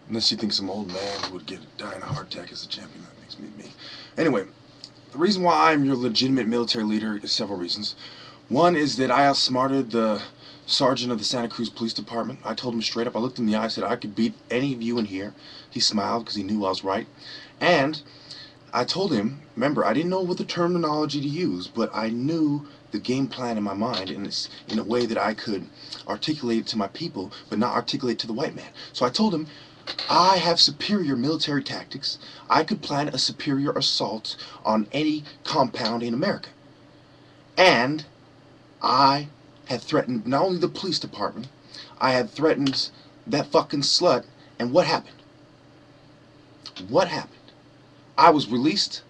Unless you think some old man who would die in a heart attack is a champion. That makes me. Anyway, the reason why I'm your legitimate military leader is several reasons. One is that I outsmarted the sergeant of the Santa Cruz Police Department. I told him straight up, I looked him in the eye, I said I could beat any of you in here. He smiled because he knew I was right. And I told him, remember, I didn't know what the terminology to use, but I knew the game plan in my mind, and it's in a way that I could articulate it to my people, but not articulate it to the white man. So I told him, I have superior military tactics. I could plan a superior assault on any compound in America. And I had threatened not only the police department, I had threatened that fucking slut, and what happened? What happened? I was released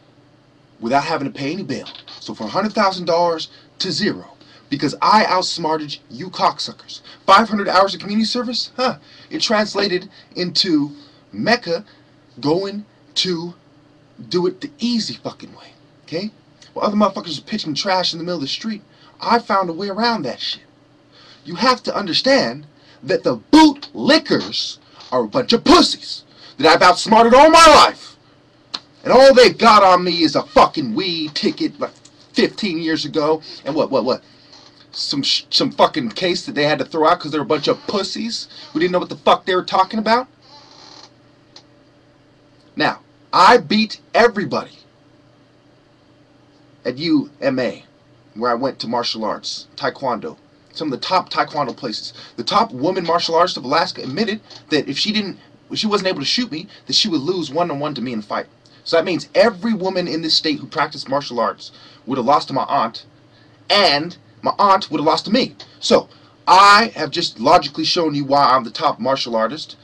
without having to pay any bail. So from $100,000 to zero. Because I outsmarted you cocksuckers. 500 hours of community service? Huh. It translated into Mecca going to do it the easy fucking way. Okay? While other motherfuckers are pitching trash in the middle of the street, I found a way around that shit. You have to understand that the bootlickers are a bunch of pussies that I've outsmarted all my life. And all they got on me is a fucking weed ticket like 15 years ago. And what? Some fucking case that they had to throw out because they're a bunch of pussies who didn't know what the fuck they were talking about. Now, I beat everybody at UMA, where I went to martial arts, taekwondo, some of the top taekwondo places. The top woman martial artist of Alaska admitted that if she wasn't able to shoot me, that she would lose one-on-one to me in a fight. So that means every woman in this state who practiced martial arts would have lost to my aunt, and my aunt would have lost to me. So I have just logically shown you why I'm the top martial artist,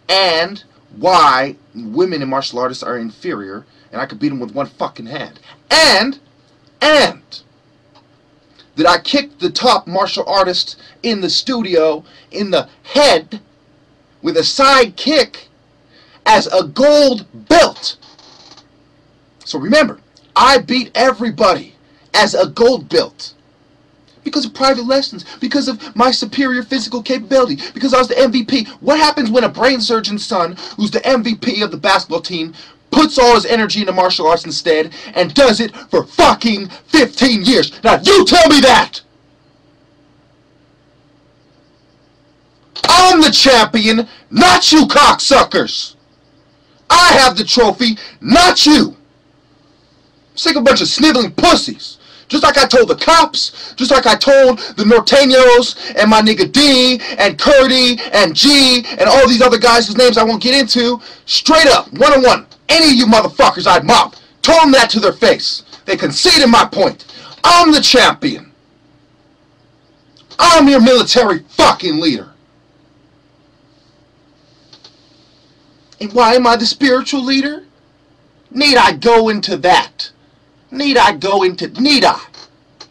and why women in martial artists are inferior, and I could beat them with one fucking hand. And that I kicked the top martial artist in the studio in the head with a side kick as a gold belt. So remember, I beat everybody as a gold belt. Because of private lessons, because of my superior physical capability, because I was the MVP. What happens when a brain surgeon's son, who's the MVP of the basketball team, puts all his energy into martial arts instead and does it for fucking 15 years? Now you tell me that! I'm the champion, not you cocksuckers! I have the trophy, not you! I'm sick of a bunch of sniveling pussies. Just like I told the cops, just like I told the Norteños and my nigga D and Curdy and G and all these other guys whose names I won't get into, straight up, one-on-one, any of you motherfuckers I'd mob, told them that to their face. They conceded my point. I'm the champion. I'm your military fucking leader. And why am I the spiritual leader? Need I go into that? Need I?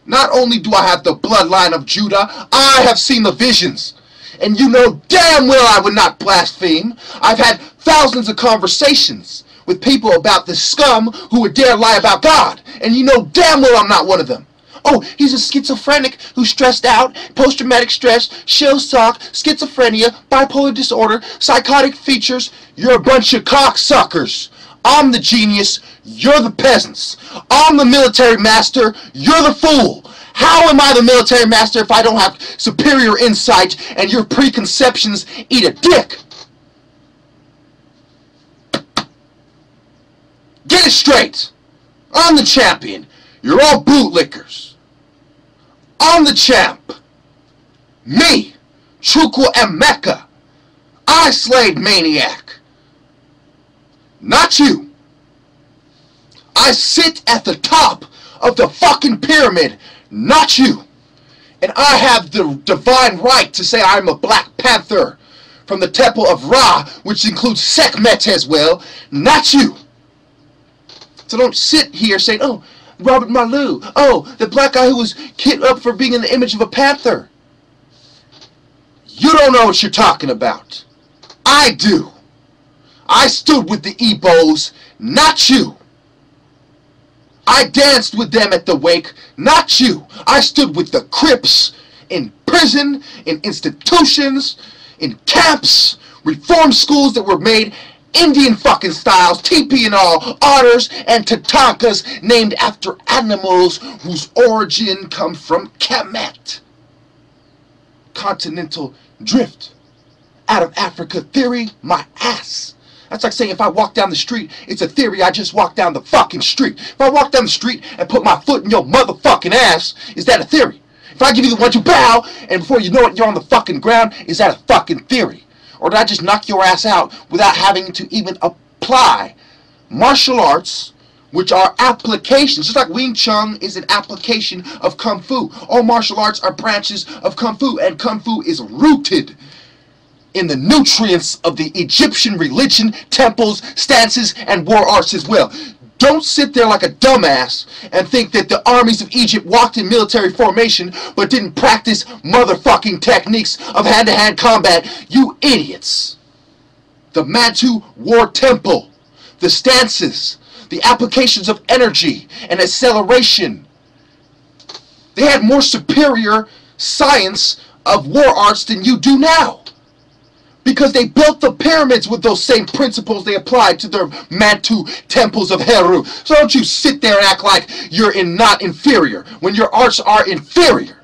Not only do I have the bloodline of Judah, I have seen the visions. And you know damn well I would not blaspheme. I've had thousands of conversations with people about the scum who would dare lie about God. And you know damn well I'm not one of them. Oh, he's a schizophrenic who's stressed out, post-traumatic stress, shell shock, schizophrenia, bipolar disorder, psychotic features. You're a bunch of cocksuckers. I'm the genius, you're the peasants. I'm the military master, you're the fool. How am I the military master if I don't have superior insight and your preconceptions eat a dick? Get it straight. I'm the champion. You're all bootlickers. I'm the champ. Me, Chukwu Emeka. I slayed Maniac. Not you. I sit at the top of the fucking pyramid, not you. And I have the divine right to say I'm a Black Panther from the temple of Ra, which includes Sekhmet as well, not you. So don't sit here saying, oh, Robert Malou, oh, the black guy who was kicked up for being in the image of a panther. You don't know what you're talking about. I do. I stood with the Igbos, not you. I danced with them at the wake, not you. I stood with the Crips in prison, in institutions, in camps, reform schools that were made Indian fucking styles, teepee and all, otters and tatankas named after animals whose origin comes from Kemet. Continental drift. Out of Africa theory, my ass. That's like saying if I walk down the street, it's a theory, I just walked down the fucking street. If I walk down the street and put my foot in your motherfucking ass, is that a theory? If I give you the 1-2 bow, and before you know it, you're on the fucking ground, is that a fucking theory? Or did I just knock your ass out without having to even apply? Martial arts, which are applications, just like Wing Chun is an application of Kung Fu. All martial arts are branches of Kung Fu, and Kung Fu is rooted in the nutrients of the Egyptian religion, temples, stances, and war arts as well. Don't sit there like a dumbass and think that the armies of Egypt walked in military formation but didn't practice motherfucking techniques of hand-to-hand combat. You idiots. The Mantu War Temple, the stances, the applications of energy and acceleration. They had more superior science of war arts than you do now. Because they built the pyramids with those same principles they applied to their Mantu temples of Heru. So don't you sit there and act like you're not inferior when your arts are inferior.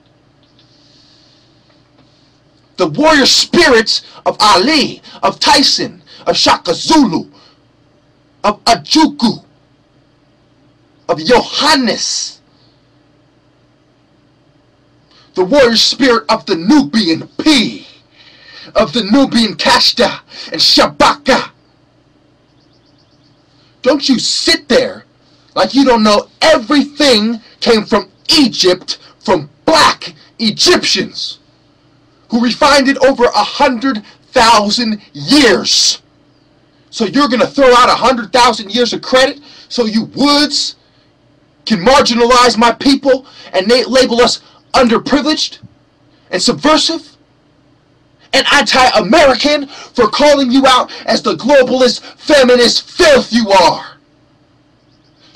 The warrior spirits of Ali, of Tyson, of Shaka Zulu, of Ajuku, of Johannes, the warrior spirit of the Nubian P, of the Nubian Kashta and Shabaka. Don't you sit there like you don't know everything came from Egypt, from black Egyptians who refined it over 100,000 years. So you're going to throw out 100,000 years of credit so you woods can marginalize my people and label us underprivileged and subversive and anti-American for calling you out as the globalist, feminist filth you are.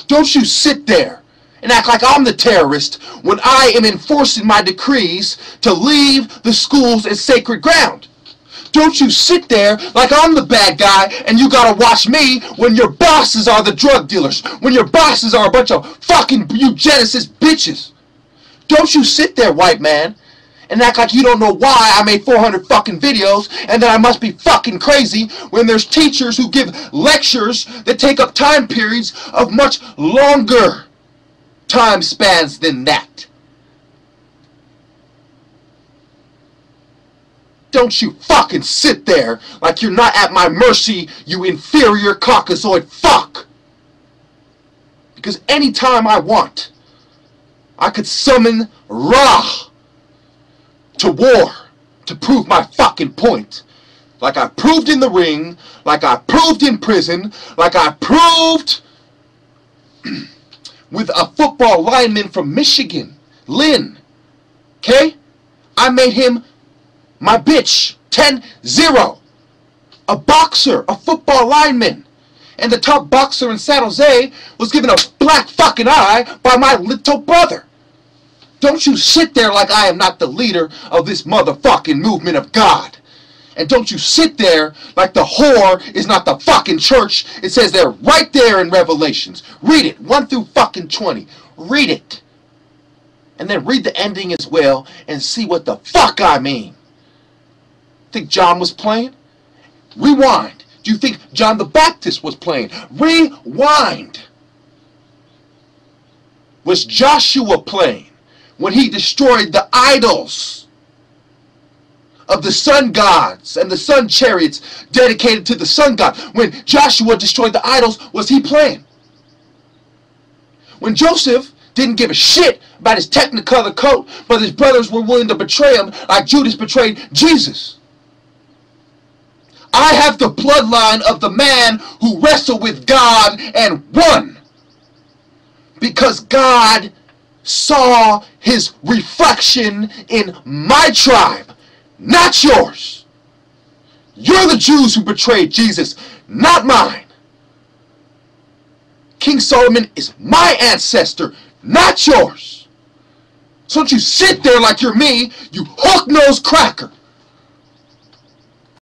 Don't you sit there and act like I'm the terrorist when I am enforcing my decrees to leave the schools as sacred ground. Don't you sit there like I'm the bad guy and you gotta watch me when your bosses are the drug dealers, when your bosses are a bunch of fucking eugenicist bitches. Don't you sit there, white man, and act like you don't know why I made 400 fucking videos and that I must be fucking crazy when there's teachers who give lectures that take up time periods of much longer time spans than that. Don't you fucking sit there like you're not at my mercy, you inferior Caucasoid fuck. Because anytime I want, I could summon Ra to war to prove my fucking point. Like I proved in the ring, like I proved in prison, like I proved with a football lineman from Michigan, Lynn. Okay? I made him my bitch, 10-0. A boxer, a football lineman. And the top boxer in San Jose was given a black fucking eye by my little brother. Don't you sit there like I am not the leader of this motherfucking movement of God. And don't you sit there like the whore is not the fucking church. It says there right there in Revelations. Read it, 1 through fucking 20. Read it. And then read the ending as well and see what the fuck I mean. Think John was playing? Rewind. Do you think John the Baptist was playing? Rewind. Was Joshua playing when he destroyed the idols of the sun gods and the sun chariots dedicated to the sun god? When Joshua destroyed the idols, was he playing? When Joseph didn't give a shit about his technicolor coat, but his brothers were willing to betray him like Judas betrayed Jesus. I have the bloodline of the man who wrestled with God and won. Because God saw his reflection in my tribe, not yours. You're the Jews who betrayed Jesus, not mine. King Solomon is my ancestor, not yours. So don't you sit there like you're me, you hook-nosed cracker.